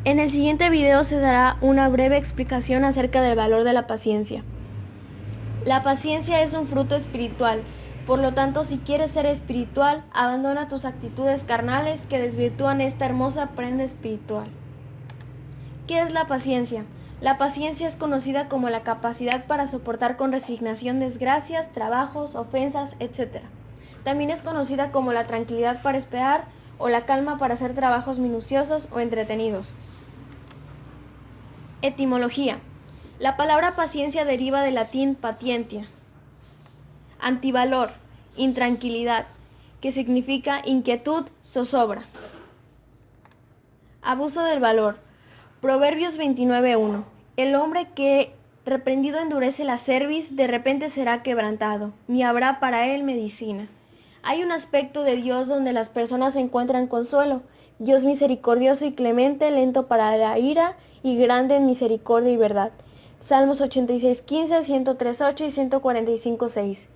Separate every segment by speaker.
Speaker 1: En el siguiente video se dará una breve explicación acerca del valor de la paciencia. La paciencia es un fruto espiritual, por lo tanto, si quieres ser espiritual, abandona tus actitudes carnales que desvirtúan esta hermosa prenda espiritual. ¿Qué es la paciencia? La paciencia es conocida como la capacidad para soportar con resignación desgracias, trabajos, ofensas, etc. También es conocida como la tranquilidad para esperar o la calma para hacer trabajos minuciosos o entretenidos. Etimología. La palabra paciencia deriva del latín patientia. Antivalor, intranquilidad, que significa inquietud, zozobra. Abuso del valor. Proverbios 29:1. El hombre que reprendido endurece la cerviz, de repente será quebrantado, ni habrá para él medicina. Hay un aspecto de Dios donde las personas encuentran consuelo. Dios misericordioso y clemente, lento para la ira y grande en misericordia y verdad. Salmos 86:15, 103:8 y 145:6.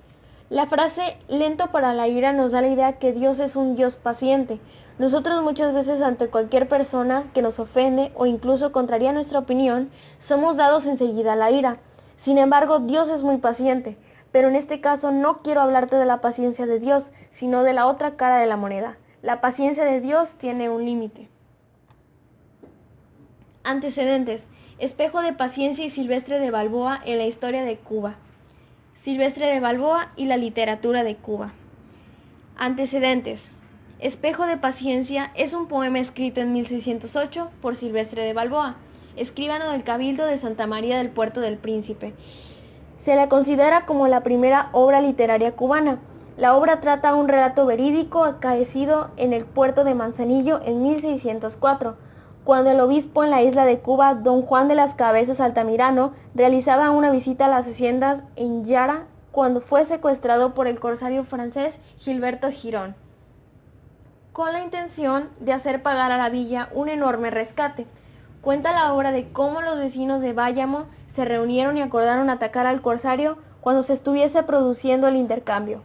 Speaker 1: La frase lento para la ira nos da la idea que Dios es un Dios paciente. Nosotros muchas veces ante cualquier persona que nos ofende o incluso contraría nuestra opinión, somos dados enseguida a la ira. Sin embargo, Dios es muy paciente, pero en este caso no quiero hablarte de la paciencia de Dios, sino de la otra cara de la moneda. La paciencia de Dios tiene un límite. Antecedentes. Espejo de paciencia y Silvestre de Balboa en la historia de Cuba. Silvestre de Balboa y la literatura de Cuba. Antecedentes. Espejo de paciencia es un poema escrito en 1608 por Silvestre de Balboa, escribano del Cabildo de Santa María del Puerto del Príncipe. Se la considera como la primera obra literaria cubana. La obra trata un relato verídico acaecido en el puerto de Manzanillo en 1604, cuando el obispo en la isla de Cuba, don Juan de las Cabezas Altamirano, realizaba una visita a las haciendas en Yara cuando fue secuestrado por el corsario francés Gilberto Girón, con la intención de hacer pagar a la villa un enorme rescate. Cuenta la obra de cómo los vecinos de Bayamo se reunieron y acordaron atacar al corsario cuando se estuviese produciendo el intercambio.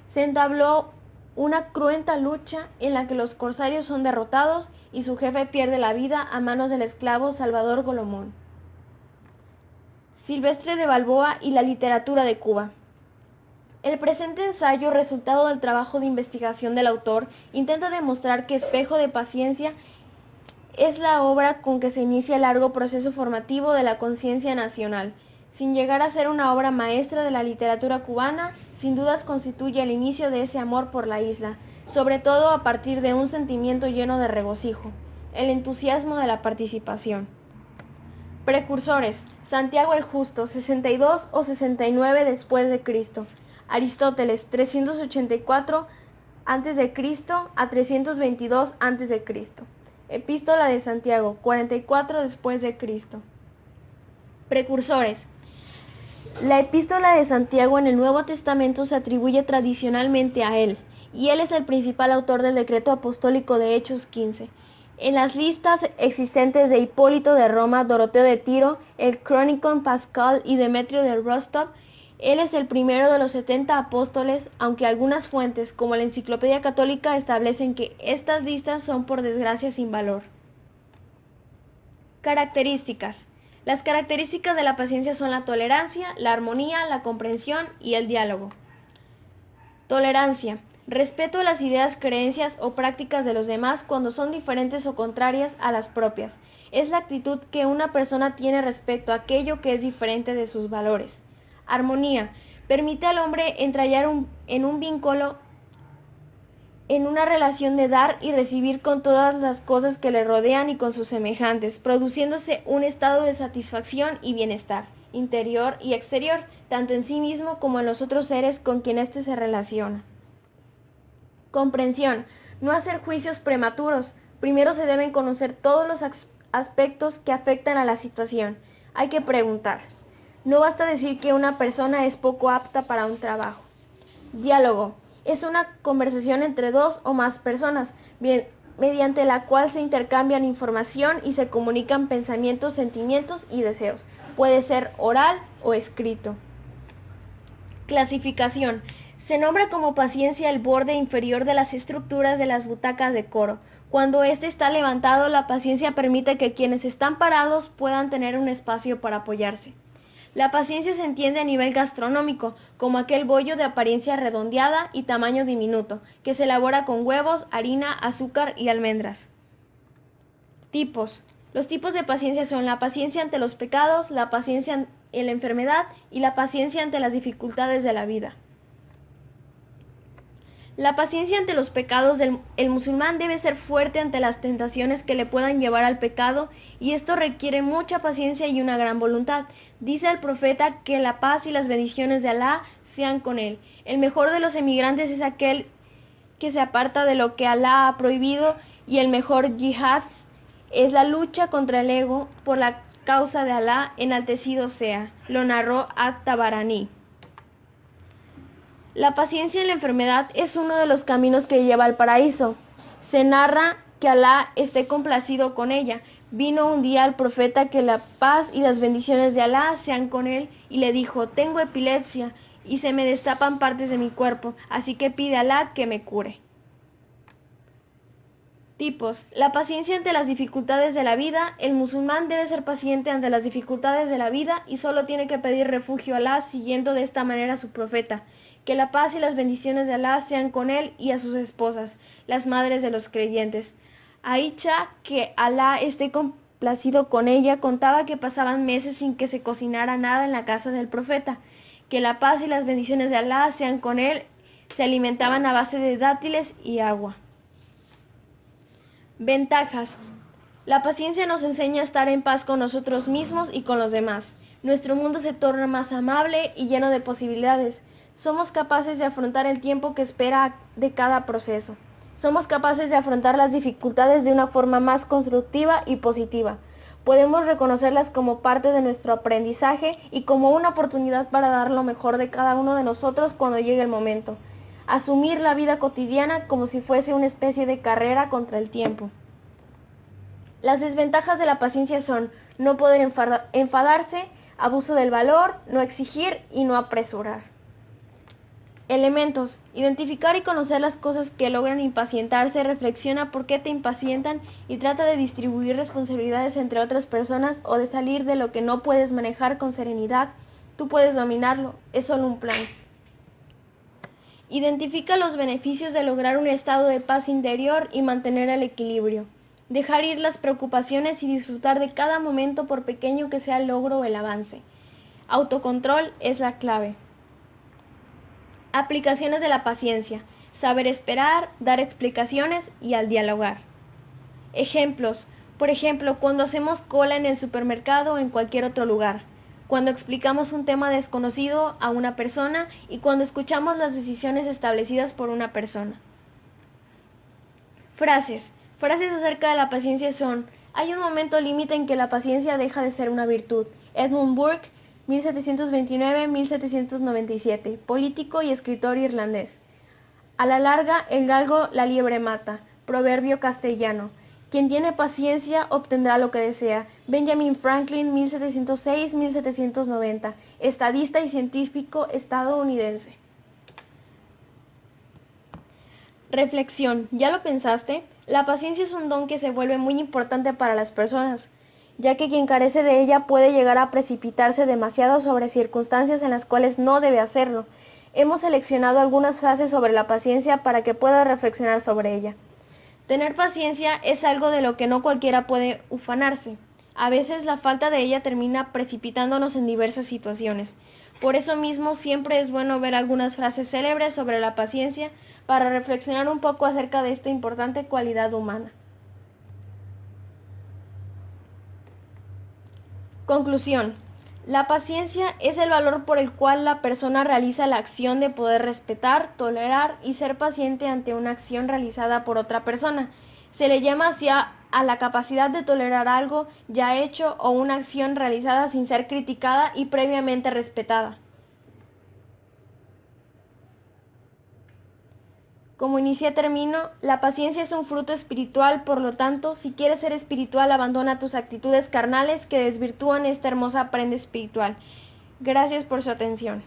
Speaker 1: Se entabló una cruenta lucha en la que los corsarios son derrotados y su jefe pierde la vida a manos del esclavo Salvador Golomón. Silvestre de Balboa y la literatura de Cuba. El presente ensayo, resultado del trabajo de investigación del autor, intenta demostrar que Espejo de Paciencia es la obra con que se inicia el largo proceso formativo de la conciencia nacional. Sin llegar a ser una obra maestra de la literatura cubana, sin dudas constituye el inicio de ese amor por la isla, sobre todo a partir de un sentimiento lleno de regocijo, el entusiasmo de la participación. Precursores: Santiago el Justo, 62 o 69 después de Cristo. Aristóteles, 384 a.C. a 322 a.C. Epístola de Santiago, 44 después de Cristo. Precursores: la Epístola de Santiago en el Nuevo Testamento se atribuye tradicionalmente a él, y él es el principal autor del decreto apostólico de Hechos 15. En las listas existentes de Hipólito de Roma, Doroteo de Tiro, el Chronicon Pascal y Demetrio de Rostov, él es el primero de los 70 apóstoles, aunque algunas fuentes, como la Enciclopedia Católica, establecen que estas listas son por desgracia sin valor. Características. Las características de la paciencia son la tolerancia, la armonía, la comprensión y el diálogo. Tolerancia. Respeto a las ideas, creencias o prácticas de los demás cuando son diferentes o contrarias a las propias. Es la actitud que una persona tiene respecto a aquello que es diferente de sus valores. Armonía. Permite al hombre entrallar en un vínculo, en una relación de dar y recibir con todas las cosas que le rodean y con sus semejantes, produciéndose un estado de satisfacción y bienestar, interior y exterior, tanto en sí mismo como en los otros seres con quien éste se relaciona. Comprensión. No hacer juicios prematuros. Primero se deben conocer todos los aspectos que afectan a la situación. Hay que preguntar. No basta decir que una persona es poco apta para un trabajo. Diálogo. Es una conversación entre dos o más personas, mediante la cual se intercambian información y se comunican pensamientos, sentimientos y deseos. Puede ser oral o escrito. Clasificación. Se nombra como paciencia el borde inferior de las estructuras de las butacas de coro, Cuando éste está levantado, la paciencia permite que quienes están parados puedan tener un espacio para apoyarse. La paciencia se entiende a nivel gastronómico, como aquel bollo de apariencia redondeada y tamaño diminuto, que se elabora con huevos, harina, azúcar y almendras. Tipos. Los tipos de paciencia son la paciencia ante los pecados, la paciencia en la enfermedad y la paciencia ante las dificultades de la vida. La paciencia ante los pecados del musulmán debe ser fuerte ante las tentaciones que le puedan llevar al pecado, y esto requiere mucha paciencia y una gran voluntad. Dice el profeta que la paz y las bendiciones de Alá sean con él. El mejor de los emigrantes es aquel que se aparta de lo que Alá ha prohibido, y el mejor yihad es la lucha contra el ego por la causa de Alá, enaltecido sea. Lo narró At-Tabarani. La paciencia en la enfermedad es uno de los caminos que lleva al paraíso. Se narra que Alá esté complacido con ella. Vino un día al profeta, que la paz y las bendiciones de Alá sean con él, y le dijo: tengo epilepsia y se me destapan partes de mi cuerpo, así que pide a Alá que me cure. Tipos. La paciencia ante las dificultades de la vida. El musulmán debe ser paciente ante las dificultades de la vida y solo tiene que pedir refugio a Alá, siguiendo de esta manera a su profeta. Que la paz y las bendiciones de Alá sean con él y a sus esposas, las madres de los creyentes. Aisha, que Alá esté complacido con ella, contaba que pasaban meses sin que se cocinara nada en la casa del profeta. Que la paz y las bendiciones de Alá sean con él. Se alimentaban a base de dátiles y agua. Ventajas. La paciencia nos enseña a estar en paz con nosotros mismos y con los demás. Nuestro mundo se torna más amable y lleno de posibilidades. Somos capaces de afrontar el tiempo que espera de cada proceso. Somos capaces de afrontar las dificultades de una forma más constructiva y positiva. Podemos reconocerlas como parte de nuestro aprendizaje y como una oportunidad para dar lo mejor de cada uno de nosotros cuando llegue el momento. Asumir la vida cotidiana como si fuese una especie de carrera contra el tiempo. Las desventajas de la paciencia son no poder enfadarse, abuso del valor, no exigir y no apresurar. Elementos. Identificar y conocer las cosas que logran impacientarse. Reflexiona por qué te impacientan y trata de distribuir responsabilidades entre otras personas o de salir de lo que no puedes manejar con serenidad. Tú puedes dominarlo, es solo un plan. Identifica los beneficios de lograr un estado de paz interior y mantener el equilibrio. Dejar ir las preocupaciones y disfrutar de cada momento, por pequeño que sea el logro o el avance. Autocontrol es la clave. Aplicaciones de la paciencia. Saber esperar, dar explicaciones y al dialogar. Ejemplos. Por ejemplo, cuando hacemos cola en el supermercado o en cualquier otro lugar. Cuando explicamos un tema desconocido a una persona y cuando escuchamos las decisiones establecidas por una persona. Frases. Frases acerca de la paciencia son: hay un momento límite en que la paciencia deja de ser una virtud. Edmund Burke, 1729-1797, político y escritor irlandés. A la larga, el galgo la liebre mata. Proverbio castellano. Quien tiene paciencia obtendrá lo que desea. Benjamin Franklin, 1706-1790, estadista y científico estadounidense. Reflexión. ¿Ya lo pensaste? La paciencia es un don que se vuelve muy importante para las personas, ya que quien carece de ella puede llegar a precipitarse demasiado sobre circunstancias en las cuales no debe hacerlo. Hemos seleccionado algunas frases sobre la paciencia para que puedas reflexionar sobre ella. Tener paciencia es algo de lo que no cualquiera puede ufanarse. A veces la falta de ella termina precipitándonos en diversas situaciones. Por eso mismo siempre es bueno ver algunas frases célebres sobre la paciencia para reflexionar un poco acerca de esta importante cualidad humana. Conclusión. La paciencia es el valor por el cual la persona realiza la acción de poder respetar, tolerar y ser paciente ante una acción realizada por otra persona. Se le llama así a la capacidad de tolerar algo ya hecho o una acción realizada sin ser criticada y previamente respetada. Como inicié termino, la paciencia es un fruto espiritual, por lo tanto, si quieres ser espiritual, abandona tus actitudes carnales que desvirtúan esta hermosa prenda espiritual. Gracias por su atención.